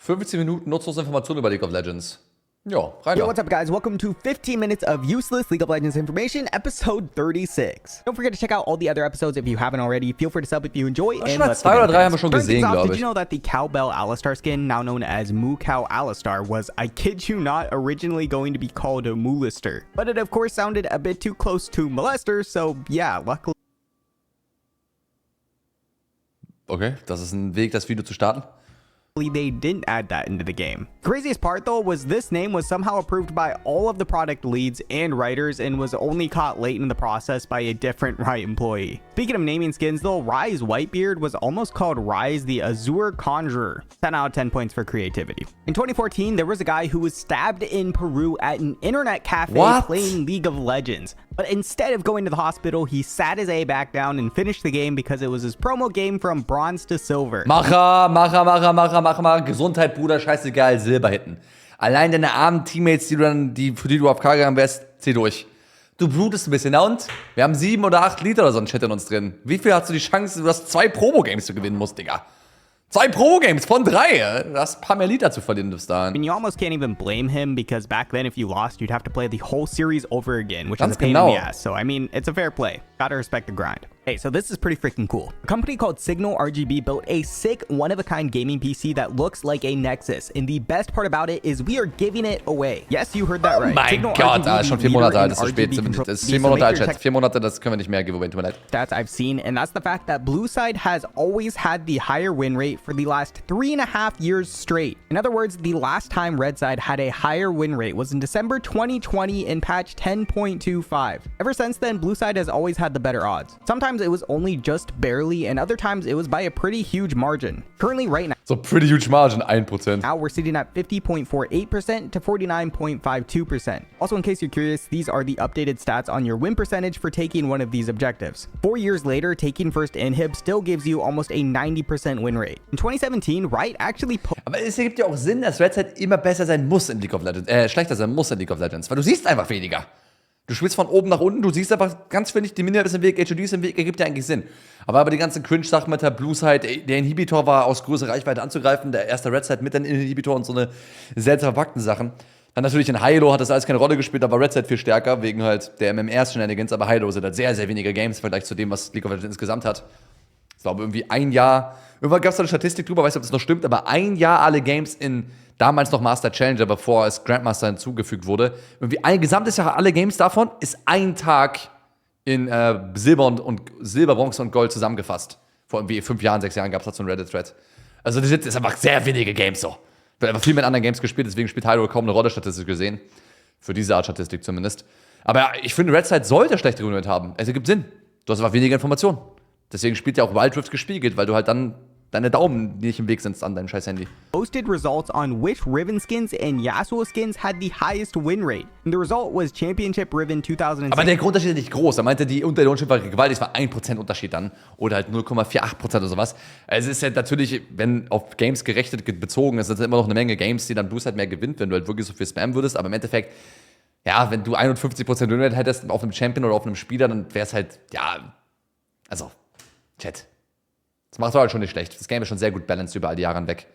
15 Minuten nutzlose Informationen über League of Legends. Ja, rein Yo, da. what's up, guys? Welcome to 15 minutes of useless League of Legends information, episode 36. Don't forget to check out all the other episodes if you haven't already. Feel free to sub if you enjoy. Schon mal 2 oder 3 haben wir schon gesehen, glaube Did ich. you know that the Cowbell Alistar skin, now known as Moo Cow Alistar, was, I kid you not, originally going to be called a Moolister? But it, of course, sounded a bit too close to Molester, so yeah, luckily. Okay, das ist ein Weg, das Video zu starten. They didn't add that into the game. Craziest part though was this name was somehow approved by all of the product leads and writers and was only caught late in the process by a different Riot employee. Speaking of naming skins though, Rise Whitebeard was almost called Rise the Azure Conjurer. 10 out of 10 points for creativity. In 2014, there was a guy who was stabbed in Peru at an internet cafe playing League of Legends. But instead of going to the hospital, he sat his A back down and finished the game because it was his promo game from Bronze to Silver. Macher. Gesundheit, Bruder, scheißegal, Silber hitten. Allein deine armen Teammates, für die du auf K gegangen wärst, zieh durch. Du blutest ein bisschen, na und? Wir haben 7 oder 8 Liter oder so ein Chat in uns drin. Wie viel hast du die Chance, du hast 2 Promo-Games zu gewinnen musst, Digga? 2 Promo-Games von 3. Du hast ein paar mehr Liter zu verlieren bis dahin. And you almost can't even blame him because back then if you lost, you'd have to play the whole series over again, which is a pain in the ass. So I mean, it's a fair play. Gotta respect the grind. Hey, so this is pretty freaking cool. A company called Signal RGB built a sick, one-of-a-kind gaming PC that looks like a Nexus. And the best part about it is we are giving it away. Yes, you heard that right. Mein Gott, schon 4 Monate alt, das ist spät. Das ist 4 Monate alt, Chat. 4 Monate, das können wir nicht mehr giveaway, tut mir leid. Stats I've seen, and that's the fact that Blue Side has always had the higher win rate for the last 3.5 years straight. In other words, the last time Red Side had a higher win rate was in December 2020 in patch 10.25. Ever since then, Blue Side has always had the better odds. Sometimes it was only just barely, and other times it was by a pretty huge margin. Currently, right now, so pretty huge margin, 1%. Now we're sitting at 50.48% to 49.52%. Also, in case you're curious, these are the updated stats on your win percentage for taking one of these objectives. 4 years later, taking first inhib still gives you almost a 90% win rate. In 2017, Riot actually Aber es ergibt ja auch Sinn, dass Red Side immer besser sein muss in League of Legends, schlechter sein muss in League of Legends, weil du siehst einfach weniger. Du spielst von oben nach unten, du siehst einfach ganz wenig, die Minion ist im Weg, HOD ist im Weg, ergibt ja eigentlich Sinn. Aber die ganzen Cringe-Sachen mit der Blue Side, der Inhibitor war aus größerer Reichweite anzugreifen, der erste Red Side mit dem Inhibitor und so eine seltsam verpackten Sachen. Dann natürlich in Hilo hat das alles keine Rolle gespielt, da war Red Side viel stärker, wegen halt der MMR-Shenanigans, aber Hilo sind halt sehr, sehr wenige Games im Vergleich zu dem, was League of Legends insgesamt hat. Ich glaube, irgendwie ein Jahr, irgendwann gab es da eine Statistik drüber, weiß nicht, ob das noch stimmt, aber ein Jahr alle Games in damals noch Master Challenger, bevor es Grandmaster hinzugefügt wurde. Irgendwie ein gesamtes Jahr, alle Games davon, ist ein Tag in Silber, Bronze und Gold zusammengefasst. Vor irgendwie 5 Jahren, 6 Jahren gab es dazu einen Reddit-Thread. Also das ist einfach sehr wenige Games so. Wird einfach viel mit anderen Games gespielt, deswegen spielt Hyrule kaum eine Rolle statistisch gesehen. Für diese Art Statistik zumindest. Aber ich finde, Red Side sollte schlechtere Win haben. Es ergibt Sinn. Du hast einfach weniger Informationen. Deswegen spielt ja auch Wild Rift gespiegelt, weil du halt dann deine Daumen nicht im Weg sind an deinem scheiß Handy. Posted results on which Riven skins and Yasuo skins had the highest win rate. And the result was Championship Riven 2006. Aber der Unterschied ist nicht groß. Er meinte, der Unterschied war gewaltig. Es war 1% Unterschied dann. Oder halt 0,48% oder sowas. Also es ist ja natürlich, wenn auf Games gerechnet bezogen ist, das immer noch eine Menge Games, die dann Boost halt mehr gewinnt, wenn du halt wirklich so viel spammen würdest. Aber im Endeffekt, ja, wenn du 51% Win Rate hättest auf einem Champion oder auf einem Spieler, dann wäre es halt, ja, also, Chat. Das macht halt schon nicht schlecht. Das Game ist schon sehr gut balanced über all die Jahre hinweg.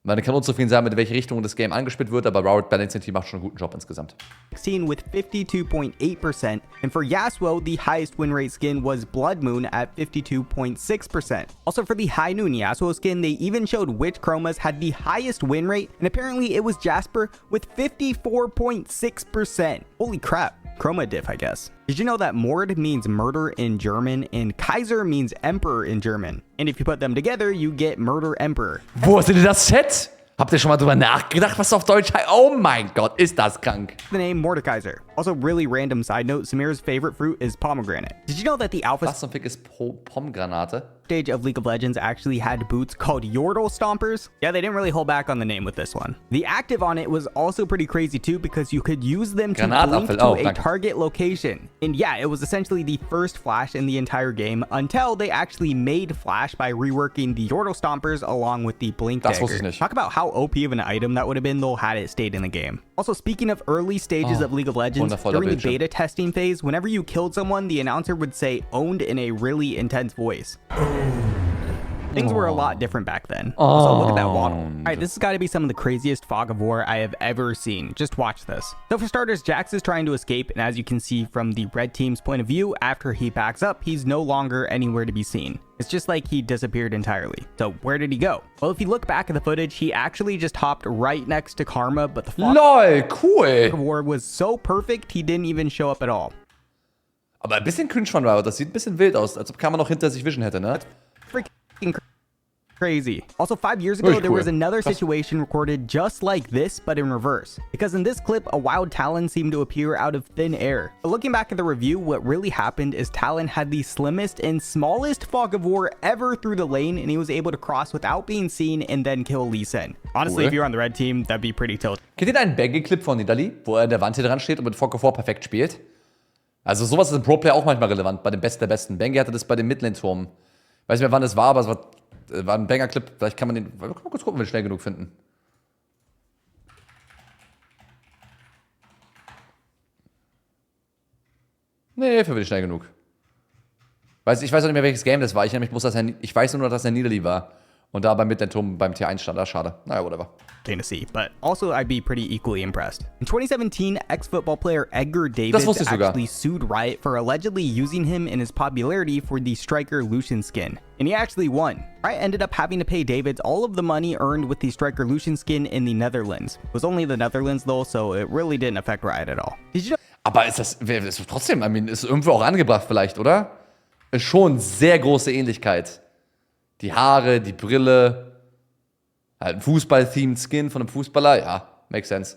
Man kann unzufrieden sein, mit welche Richtung das Game angespielt wird, aber Riot Balancing Team macht schon einen guten Job insgesamt. 16 with 52.8%, and for Yasuo, the highest win rate skin was Blood Moon at 52.6%. Also for the High Noon Yasuo skin, they even showed which chromas had the highest win rate, and apparently it was Jasper with 54.6%. Holy crap. Chroma diff, I guess. Did you know that Mord means murder in German and Kaiser means emperor in German? And if you put them together, you get murder emperor. Wo ist denn das Set? Habt ihr schon mal drüber nachgedacht, was auf Deutsch heißt? Oh mein Gott, ist das krank. The name Mordekaiser. Also, really random side note, Samir's favorite fruit is pomegranate. Did you know that the alpha Was zum Fick ist Pomgranate? stage of League of Legends actually had boots called Yordle Stompers? Yeah, they didn't really hold back on the name with this one. The active on it was also pretty crazy too because you could use them to blink to a target location. And yeah, it was essentially the first flash in the entire game until they actually made flash by reworking the Yordle Stompers along with the blink dagger. Talk about how OP of an item that would have been though had it stayed in the game. Also, speaking of early stages of League of Legends, during the beta testing phase, whenever you killed someone, the announcer would say owned in a really intense voice. Things were a lot different back then. So look at that waddle. All right, this has got to be some of the craziest fog of war I have ever seen. Just watch this. So for starters, Jax is trying to escape, and as you can see from the red team's point of view, after he backs up, he's no longer anywhere to be seen. It's just like he disappeared entirely. So where did he go? Well, if you look back at the footage, he actually just hopped right next to Karma, but the fog of war was so perfect, he didn't even show up at all. Aber ein bisschen cringe von Riot, das sieht ein bisschen wild aus, als ob Karma noch hinter sich Vision hätte, ne? Freaking crazy. Also, 5 years ago, there was another situation recorded just like this, but in reverse. Because in this clip, a wild Talon seemed to appear out of thin air. But looking back at the review, what really happened is Talon had the slimmest and smallest fog of war ever through the lane, and he was able to cross without being seen and then kill Lucian. Honestly, if you're on the red team, that'd be pretty tilted. Kennt ihr einen Baggy-Clip von Nidalee, wo er an der Wand hier dran steht und mit Fog of War perfekt spielt? Also sowas ist im Pro-Player auch manchmal relevant, bei dem Besten der Besten. Bangy hatte das bei dem Midlane-Turm. Weiß nicht mehr, wann es war, aber es war ein Banger-Clip. Vielleicht kann man den... Mal kurz gucken, wenn wir schnell genug finden. Nee, für will ich schnell genug. Ich weiß auch nicht mehr, welches Game das war. Ich weiß nur noch, dass er Nidalee war. Und da beim Midlane-Turm beim T1 stand. Ah, schade. Naja, whatever. To see, but also I'd be pretty equally impressed. In 2017, ex-football player Edgar Davids actually sued Riot for allegedly using him and his popularity for the striker Lucian skin, and he actually won. Riot ended up having to pay Davids all of the money earned with the striker Lucian skin in the Netherlands. It was only the Netherlands though, so it really didn't affect Riot at all. Did you know? Aber ist trotzdem, ist irgendwo auch angebracht vielleicht, oder? Ist schon sehr große Ähnlichkeit. Die Haare, die Brille, halt ein Fußball-themed Skin von einem Fußballer, ja, makes sense.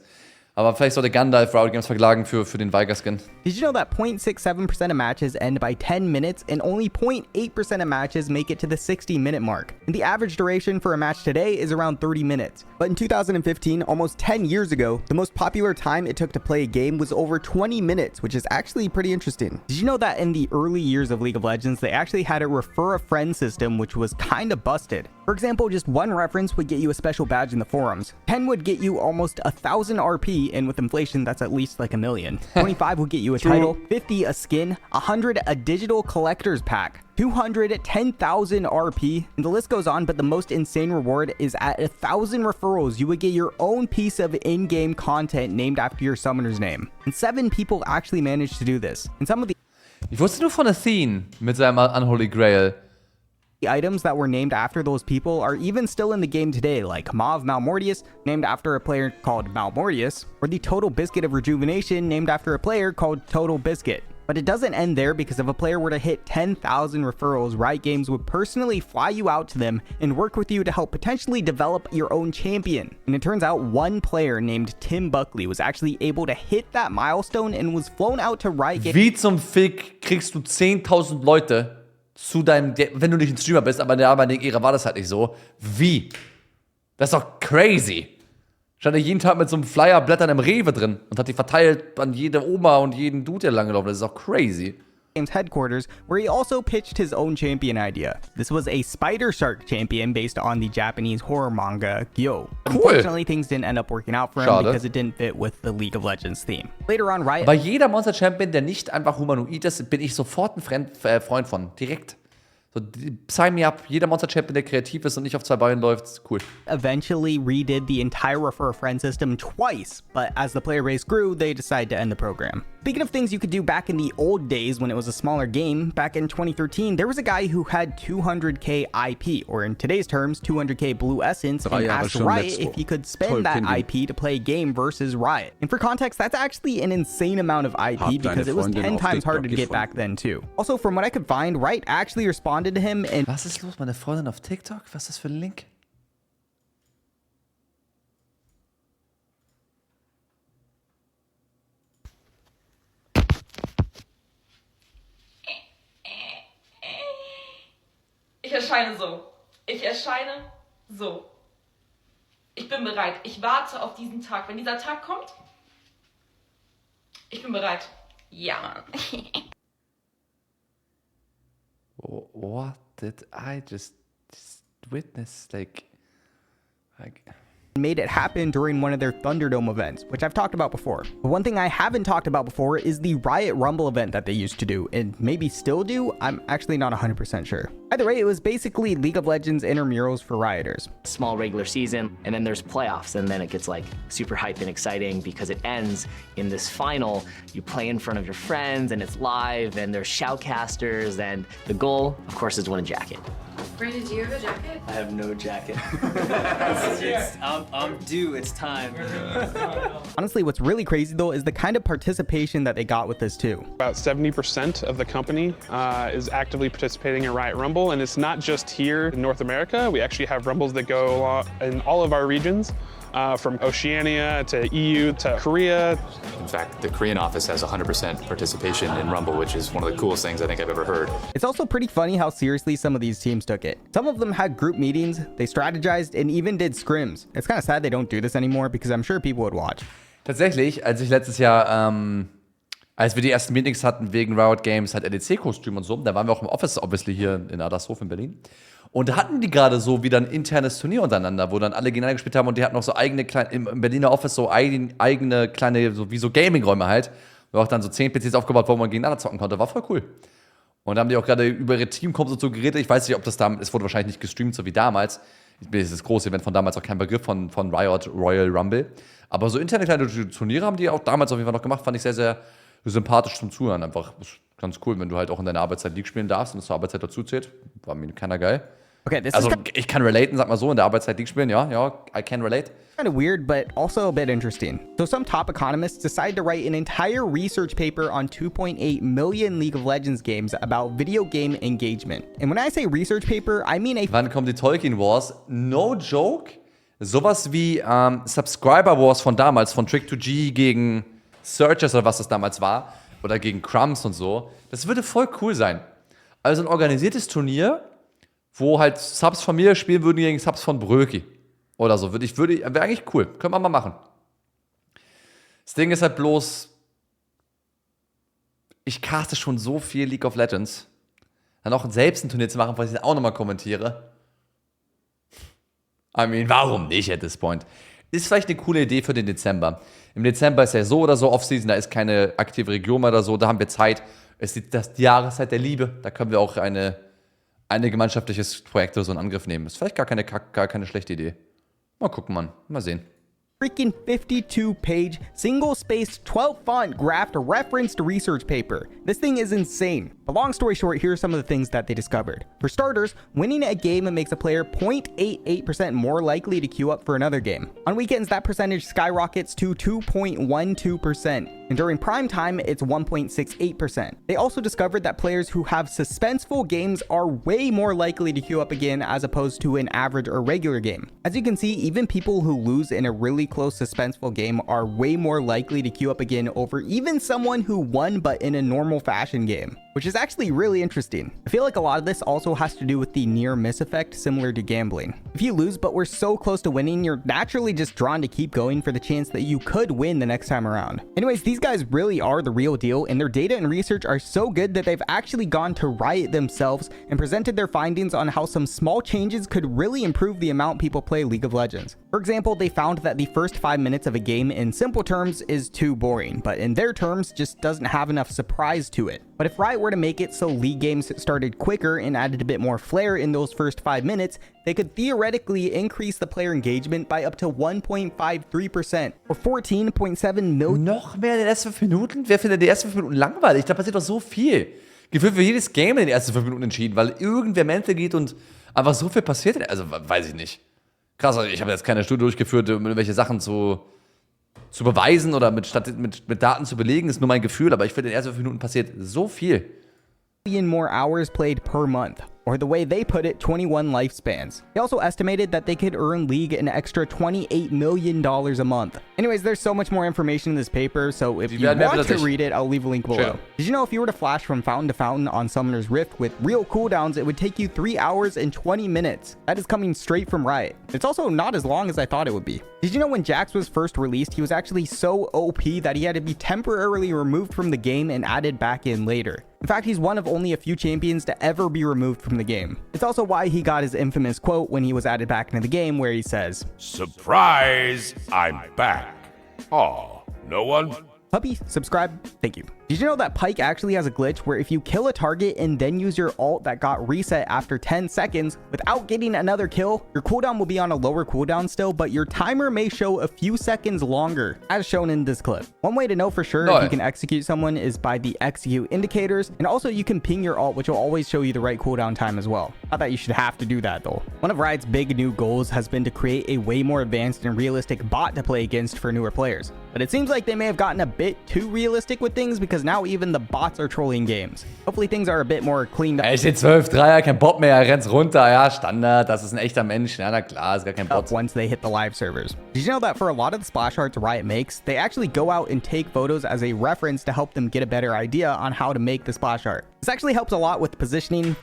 Aber vielleicht sollte Gandalf Riot Games verklagen für den Viger-Skin. Did you know that 0.67% of matches end by 10 minutes and only 0.8% of matches make it to the 60-minute mark? And the average duration for a match today is around 30 minutes. But in 2015, almost 10 years ago, the most popular time it took to play a game was over 20 minutes, which is actually pretty interesting. Did you know that in the early years of League of Legends, they actually had a refer a friend system, which was kind of busted? For example, just one reference would get you a special badge in the forums. 10 would get you almost 1,000 RP, and with inflation, that's at least like 1 million. 25 would get you a title, 50 a skin, 100 a digital collector's pack, 200 10,000 RP, and the list goes on, but the most insane reward is at 1,000 referrals, you would get your own piece of in-game content named after your summoner's name. And 7 people actually managed to do this. And some of the Ich wusste nur von Athene mit seinem Unholy Grail. The items that were named after those people are even still in the game today, like Maw of Malmortius, named after a player called Malmortius, or the Total Biscuit of Rejuvenation, named after a player called Total Biscuit. But it doesn't end there, because if a player were to hit 10,000 referrals, Riot Games would personally fly you out to them and work with you to help potentially develop your own champion. And it turns out one player named Tim Buckley was actually able to hit that milestone and was flown out to Riot Games. Wie zum Fick kriegst du 10.000 Leute zu deinem, wenn du nicht ein Streamer bist, aber in der damaligen Ära war das halt nicht so. Wie? Das ist doch crazy. Stand er jeden Tag mit so einem Flyer-Blättern im Rewe drin und hat die verteilt an jede Oma und jeden Dude, der lang gelaufen ist. Das ist auch crazy. Headquarters, where he also pitched his own champion idea. This was a spider shark champion based on the Japanese horror manga Gyo. Unfortunately, things didn't end up working out for him because it didn't fit with the League of Legends theme. Later on, Riot... Bei jeder Monster-Champion, der nicht einfach humanoid ist, bin ich sofort ein Freund von. Direkt. So, sign me up. Jeder Monster-Champion, der kreativ ist und nicht auf 2 Beinen läuft, ist cool. Eventually redid the entire refer a friend system twice, but as the player base grew, they decided to end the program. Speaking of things you could do back in the old days when it was a smaller game, back in 2013, there was a guy who had 200k IP, or in today's terms, 200k blue essence, and asked Riot if he could spend that IP to play a game versus Riot. And for context, that's actually an insane amount of IP because it was 10 times harder to get back then too. Also, from what I could find, Riot actually responded to him and... Was ist los, meine Freundin auf TikTok? Was ist das für ein Link? Ich erscheine so. Ich erscheine so. Ich bin bereit. Ich warte auf diesen Tag. Wenn dieser Tag kommt, ich bin bereit. Ja. What did I just witness? Like... and made it happen during one of their Thunderdome events, which I've talked about before. But one thing I haven't talked about before is the Riot Rumble event that they used to do, and maybe still do. I'm actually not 100% sure. Either way, it was basically League of Legends intramurals for Rioters. Small regular season, and then there's playoffs, and then it gets like super hype and exciting because it ends in this final. You play in front of your friends, and it's live, and there's shoutcasters, and the goal, of course, is to win a jacket. Brandon, do you have a jacket? I have no jacket. I'm due, it's time. Honestly, what's really crazy though is the kind of participation that they got with this too. About 70% of the company is actively participating in Riot Rumble, and it's not just here in North America. We actually have Rumbles that go in all of our regions. From Oceania to EU to Korea. In fact, the Korean office has 100% participation in Rumble, which is one of the coolest things I think I've ever heard. It's also pretty funny how seriously some of these teams took it. Some of them had group meetings, they strategized, and even did scrims. It's kind of sad they don't do this anymore because I'm sure people would watch. Tatsächlich, als ich letztes Jahr, als wir die ersten Meetings hatten wegen Riot Games, halt LEC-Kostüm und so, da waren wir auch im Office, obviously hier in Adlershof in Berlin. Und da hatten die gerade so wieder ein internes Turnier untereinander, wo dann alle gegeneinander gespielt haben und die hatten noch so eigene kleine, im Berliner Office so eigene kleine, so wie so Gaming-Räume halt, wo auch dann so 10 PCs aufgebaut, wo man gegeneinander zocken konnte. War voll cool. Und da haben die auch gerade über ihre Teamcomps und so geredet. Ich weiß nicht, ob das da, es wurde wahrscheinlich nicht gestreamt, so wie damals. Das große Event von damals auch kein Begriff von Riot Royal Rumble. Aber so interne kleine Turniere haben die auch damals auf jeden Fall noch gemacht. Fand ich sehr, sehr sympathisch zum Zuhören. Einfach ganz cool, wenn du halt auch in deiner Arbeitszeit League spielen darfst und es zur Arbeitszeit dazu zählt. War mir keiner geil. Okay, this Also is ich kann relaten, sag mal so, in der Arbeitszeit League spielen, ja, I can relate. kind of weird, but also a bit interesting. So some top economists decided to write an entire research paper on 2.8 million League of Legends games about video game engagement. And when I say research paper, I mean a Wann kommen die Tolkien Wars? No joke. Sowas wie Subscriber Wars von damals, von Trick2G gegen Searchers oder was das damals war. Oder gegen Crumbs und so. Das würde voll cool sein. Also ein organisiertes Turnier, wo halt Subs von mir spielen würden gegen Subs von Bröki. Oder so. Wäre eigentlich cool. Können wir mal machen. Das Ding ist halt bloß, ich caste schon so viel League of Legends. Dann auch selbst ein Turnier zu machen, was ich dann auch nochmal kommentiere. I mean, warum nicht at this point? Ist vielleicht eine coole Idee für den Dezember. Im Dezember ist ja so oder so Offseason, da ist keine aktive Region mehr oder so, da haben wir Zeit. Es ist die Jahreszeit der Liebe, da können wir auch ein gemeinschaftliches Projekt oder so in Angriff nehmen. Ist vielleicht gar keine schlechte Idee. Mal gucken, Mann. Mal sehen. freaking 52-page, single-spaced, 12-font graphed referenced research paper. This thing is insane. But long story short, here are some of the things that they discovered. For starters, winning a game makes a player 0.88% more likely to queue up for another game. On weekends, that percentage skyrockets to 2.12%. And during prime time, it's 1.68%. They also discovered that players who have suspenseful games are way more likely to queue up again as opposed to an average or regular game. As you can see, even people who lose in a really close suspenseful game are way more likely to queue up again over even someone who won but in a normal fashion game, which is actually really interesting. I feel like a lot of this also has to do with the near miss effect, similar to gambling. If you lose but were so close to winning, you're naturally just drawn to keep going for the chance that you could win the next time around. Anyways, these guys really are the real deal, and their data and research are so good that they've actually gone to Riot themselves and presented their findings on how some small changes could really improve the amount people play League of Legends. For example, they found that the first 5 minutes of a game in simple terms is too boring, but in their terms just doesn't have enough surprise to it. But if Riot were to make it so League games started quicker and added a bit more flair in those first 5 minutes, they could theoretically increase the player engagement by up to 1.53% or 14.7 million. Noch mehr in den ersten 5 Minuten? Wer findet die ersten 5 Minuten langweilig? Da passiert doch so viel. Gefühlt für jedes Game in den ersten 5 Minuten entschieden, weil irgendwer Mental geht und einfach so viel passiert. Also, weiß ich nicht. Krass, also ich habe jetzt keine Studie durchgeführt, um irgendwelche Sachen zu beweisen oder mit Daten zu belegen, ist nur mein Gefühl, aber ich finde, in den ersten 5 Minuten passiert so viel. More hours played per month, or the way they put it, 21 lifespans. They also estimated that they could earn League an extra $28 million a month. Anyways, there's so much more information in this paper, so if you want to read it, I'll leave a link below. Sure. Did you know if you were to flash from fountain to fountain on Summoner's Rift with real cooldowns, it would take you 3 hours and 20 minutes? That is coming straight from Riot. It's also not as long as I thought it would be. Did you know when Jax was first released, he was actually so OP that he had to be temporarily removed from the game and added back in later? In fact, he's one of only a few champions to ever be removed from the game. It's also why he got his infamous quote when he was added back into the game where he says, "Surprise, I'm back. Aw, no one?" Puppy, subscribe, thank you. Did you know that Pyke actually has a glitch where if you kill a target and then use your ult that got reset after 10 seconds without getting another kill, your cooldown will be on a lower cooldown still, but your timer may show a few seconds longer, as shown in this clip. One way to know for sure if you can execute someone is by the execute indicators, and also you can ping your ult, which will always show you the right cooldown time as well. Not that you should have to do that though. One of Riot's big new goals has been to create a way more advanced and realistic bot to play against for newer players. But it seems like they may have gotten a bit too realistic with things because now even the bots are trolling games. Hopefully things are a bit more cleaned up. Er steht 12-3er, kein Bock mehr, er rennt runter. Ja, Standard, das ist ein echter Mensch. Ja, na klar, ist gar kein Bot. Once they hit the live servers. Did you know that for a lot of the splash arts Riot makes, they actually go out and take photos as a reference to help them get a better idea on how to make the splash art? This actually helps a lot with positioning.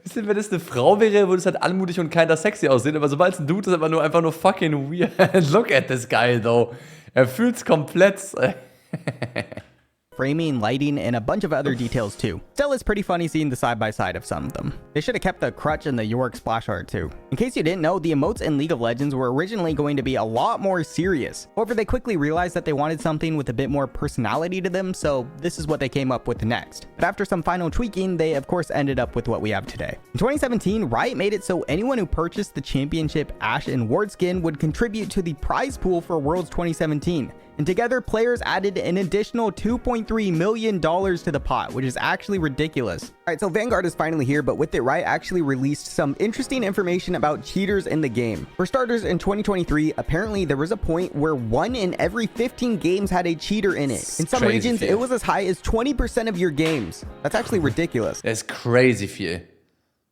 Wisst ihr, wenn es eine Frau wäre, würde es halt anmutig und keiner sexy aussehen, aber sobald es ein Dude ist, einfach nur fucking weird. Look at this guy, though. Er fühlt's komplett. Framing, lighting, and a bunch of other details too. Still, it's pretty funny seeing the side-by-side of some of them. They should have kept the crutch and the York splash art too. In case you didn't know, the emotes in League of Legends were originally going to be a lot more serious. However, they quickly realized that they wanted something with a bit more personality to them, so this is what they came up with next. But after some final tweaking, they of course ended up with what we have today. In 2017, Riot made it so anyone who purchased the championship Ashe and Ward skin would contribute to the prize pool for Worlds 2017. And together, players added an additional $2.3 million to the pot, which is actually ridiculous. All right, so Vanguard is finally here, but with it, Riot actually released some interesting information about cheaters in the game. For starters, in 2023, apparently there was a point where 1 in every 15 games had a cheater in it. In some regions, it was as high as 20% of your games. That's actually ridiculous. Das ist crazy viel.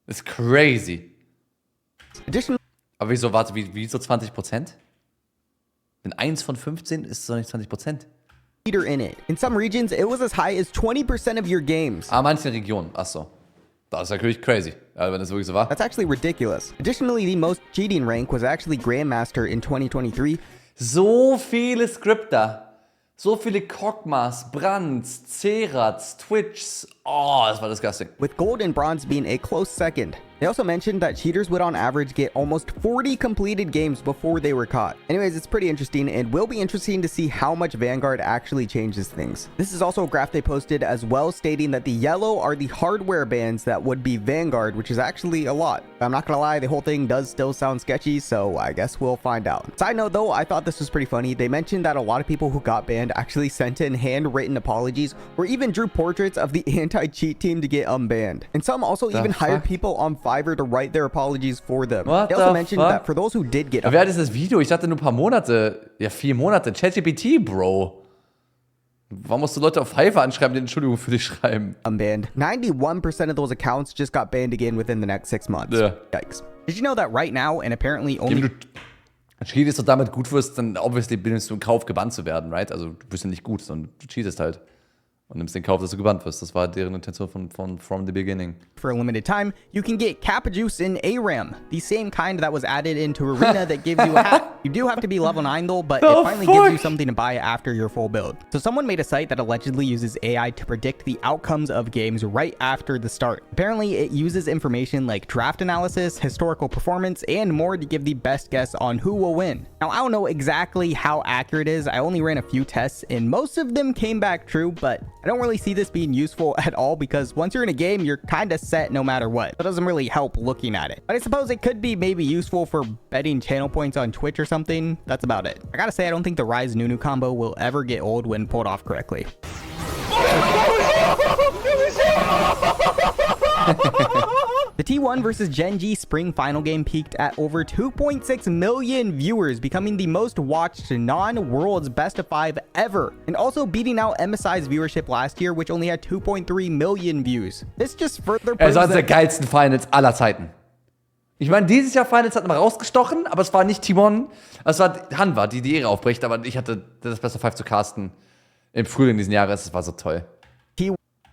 Das ist crazy. Additionally, aber wieso, warte, wieso 20%? Denn 1 von 15 ist doch nicht 20%. In it. In some regions, it was as high as 20% of your games. Manche Regionen, achso. Das ist natürlich crazy, wenn das wirklich so war. That's actually ridiculous. Additionally, the most cheating rank was actually Grandmaster in 2023. So viele Scripter. So viele Chromas, Brands, Cerats, Twitchs. Oh, das war disgusting. With gold and bronze being a close second. They also mentioned that cheaters would on average get almost 40 completed games before they were caught. Anyways, it's pretty interesting and will be interesting to see how much Vanguard actually changes things. This is also a graph they posted as well, stating that the yellow are the hardware bans that would be Vanguard, which is actually a lot. I'm not gonna lie, the whole thing does still sound sketchy, so I guess we'll find out. Side note though, I thought this was pretty funny. They mentioned that a lot of people who got banned actually sent in handwritten apologies or even drew portraits of the anti-cheat team to get unbanned. And some also even hired people on Fiverr to write their apologies for them. They also mentioned that for those who did get Wer hat das Video? Ich dachte nur ein paar Monate. Ja, 4 Monate. ChatGPT, Bro. Warum musst du Leute auf Fiverr anschreiben, die Entschuldigung für dich schreiben? Unbanned. 91% of those accounts just got banned again within the next 6 months. Ja. Yikes. Did you know that right now and apparently only... Wenn du cheatest und damit gut wirst, dann obviously nimmst du in Kauf, gebannt zu werden, right? Also du bist ja nicht gut, sondern du cheatest halt. Und nimmst den Kauf, dass du gebannt wirst. Das war deren Intention von from the beginning. For a limited time, you can get Kappa Juice in ARAM, the same kind that was added into Arena that gives you a hat. You do have to be level 9 though, but it finally gives you something to buy after your full build. So someone made a site that allegedly uses AI to predict the outcomes of games right after the start. Apparently, it uses information like draft analysis, historical performance, and more to give the best guess on who will win. Now, I don't know exactly how accurate it is. I only ran a few tests and most of them came back true, but I don't really see this being useful at all because once you're in a game, you're kind of set no matter what. It doesn't really help looking at it. But I suppose it could be maybe useful for betting channel points on Twitch or something. That's about it. I gotta say, I don't think the Ryze Nunu combo will ever get old when pulled off correctly. The T1 versus Gen G Spring Final game peaked at over 2.6 million viewers, becoming the most watched non-Worlds best of 5 ever, and also beating out MSI's viewership last year, which only had 2.3 million views. This just further proves ist eines der geilsten Finals aller Zeiten. Ich meine, dieses Jahr Finals hat man rausgestochen, aber es war nicht T1, es war Hanwha, die Ehre aufbricht, aber ich hatte das Best of 5 zu casten im Frühling diesen Jahres, es war so toll.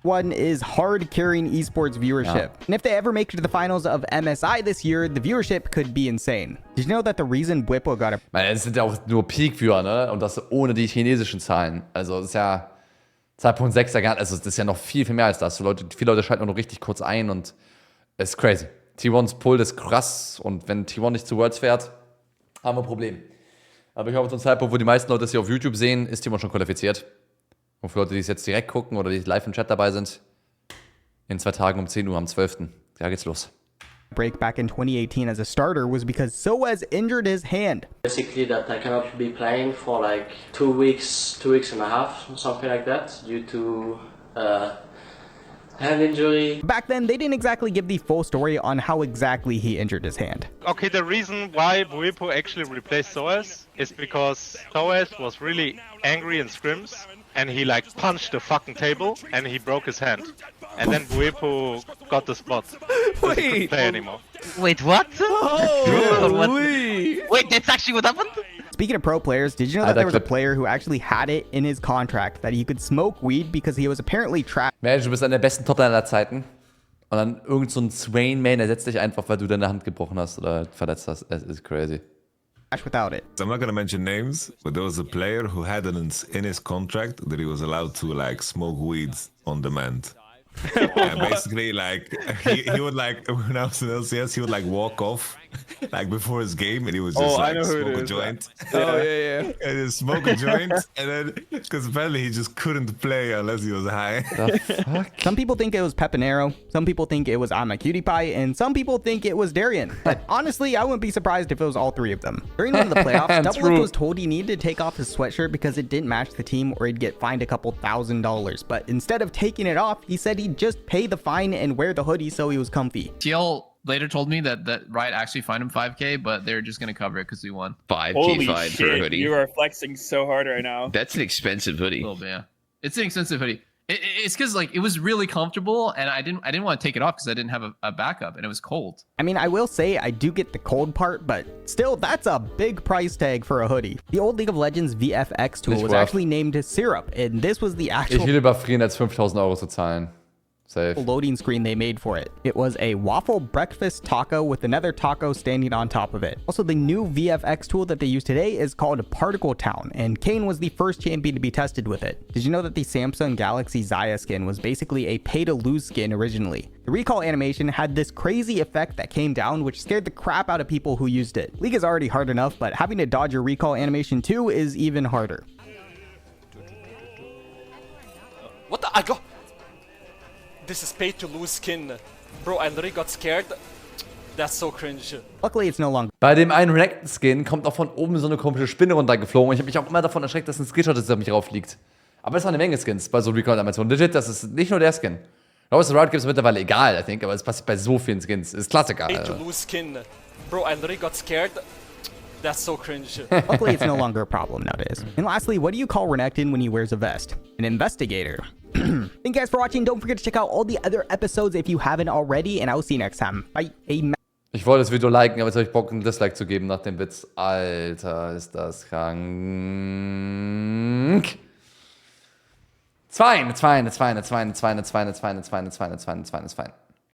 One is hard carrying esports viewership. And if they ever make it to the finals of MSI this year, the viewership could be insane. Did you know that the reason Whippo got a... Es sind ja auch nur Peak-Viewer, ne? Und das ohne die chinesischen Zahlen. Also, das ist ja... 2.6 gar nicht, also das ist ja noch viel, viel mehr als das. Viele Leute schalten nur noch richtig kurz ein und es ist crazy. T1s Pull ist krass und wenn T1 nicht zu Worlds fährt, haben wir ein Problem. Aber ich glaube, zum Zeitpunkt, wo die meisten Leute das hier auf YouTube sehen, ist T1 schon qualifiziert. Und für Leute, die es jetzt direkt gucken oder die live im Chat dabei sind, in 2 Tagen um 10 Uhr am 12. Da geht's los. Break back in 2018 as a starter was because Soaz injured his hand. Basically that I cannot be playing for like 2 weeks and a half, something like that, due to hand injury. Back then, they didn't exactly give the full story on how exactly he injured his hand. Okay, the reason why Buepo actually replaced Soaz is because Soaz was really angry in scrims and he like punched the fucking table and he broke his hand. And then Buepo got the spot. Wait, he couldn't play anymore. Wait, what? Holy! Wait, that's actually what happened? Speaking of pro players, did you know that there was a player who actually had it in his contract that he could smoke weed because he was apparently trapped? Mensch, du bist einer der besten Top aller Zeiten. Und dann irgend so ein Swain-Man ersetzt dich einfach, weil du deine Hand gebrochen hast oder verletzt hast. Es ist crazy. Without it. I'm not gonna mention names, but there was a player who had it in his contract that he was allowed to like smoke weeds on demand. And basically, like he would like when I was in LCS, he would like walk off like before his game, and he would just like smoke a joint. Oh yeah, and just smoke a joint, and then because apparently he just couldn't play unless he was high. The fuck? Some people think it was Pepinero, some people think it was I'm a Cutie Pie, and some people think it was Darian. But honestly, I wouldn't be surprised if it was all 3 of them. During one of the playoffs, Double was told he needed to take off his sweatshirt because it didn't match the team or he'd get fined a couple $1,000. But instead of taking it off, he said he'd just pay the fine and wear the hoodie so he was comfy. TL later told me that Riot actually fined him 5K, but they're just gonna cover it because we won. 5K fine for a hoodie. You are flexing so hard right now. That's an expensive hoodie. A little bit, yeah. It's an expensive hoodie. It's because like it was really comfortable, and I didn't want to take it off because I didn't have a backup, and it was cold. I mean, I will say I do get the cold part, but still, that's a big price tag for a hoodie. The old League of Legends VFX tool was actually named Syrup, and this was the actual. Ich will lieber frieren, als 5.000 Euro zu zahlen. Safe. Loading screen they made for it. It was a waffle breakfast taco with another taco standing on top of it. Also, the new VFX tool that they use today is called Particle Town, and Kane was the first champion to be tested with it. Did you know that the Samsung Galaxy Zaya skin was basically a pay-to-lose skin originally? The recall animation had this crazy effect that came down, which scared the crap out of people who used it. League is already hard enough, but having to dodge your recall animation too is even harder. What the? I got. This is pay to lose skin. Bro, I literally got scared. That's so cringe. Luckily, it's no longer. Bei dem einen React-Skin kommt auch von oben so eine komische Spinne runtergeflogen. Ich habe mich auch immer davon erschreckt, dass ein Screenshot ist, der auf mich raufliegt. Aber es war eine Menge Skins bei so Recall-Animationen. Legit, das ist nicht nur der Skin. Ich glaube, es Riot gibt es mittlerweile egal, I think, aber es passiert bei so vielen Skins. Das ist Klassiker. Pay to lose skin. Bro, I literally got scared. That's so cringe. Luckily, it's no longer a problem nowadays. And lastly, what do you call Renekton when he wears a vest? An investigator. Thank you guys for watching. Don't forget to check out all the other episodes if you haven't already, and I will see you next time. Bye. Ich wollte das Video liken, aber jetzt habe ich Bock, einen Dislike zu geben nach dem Witz. Alter, ist das krank. Zwei.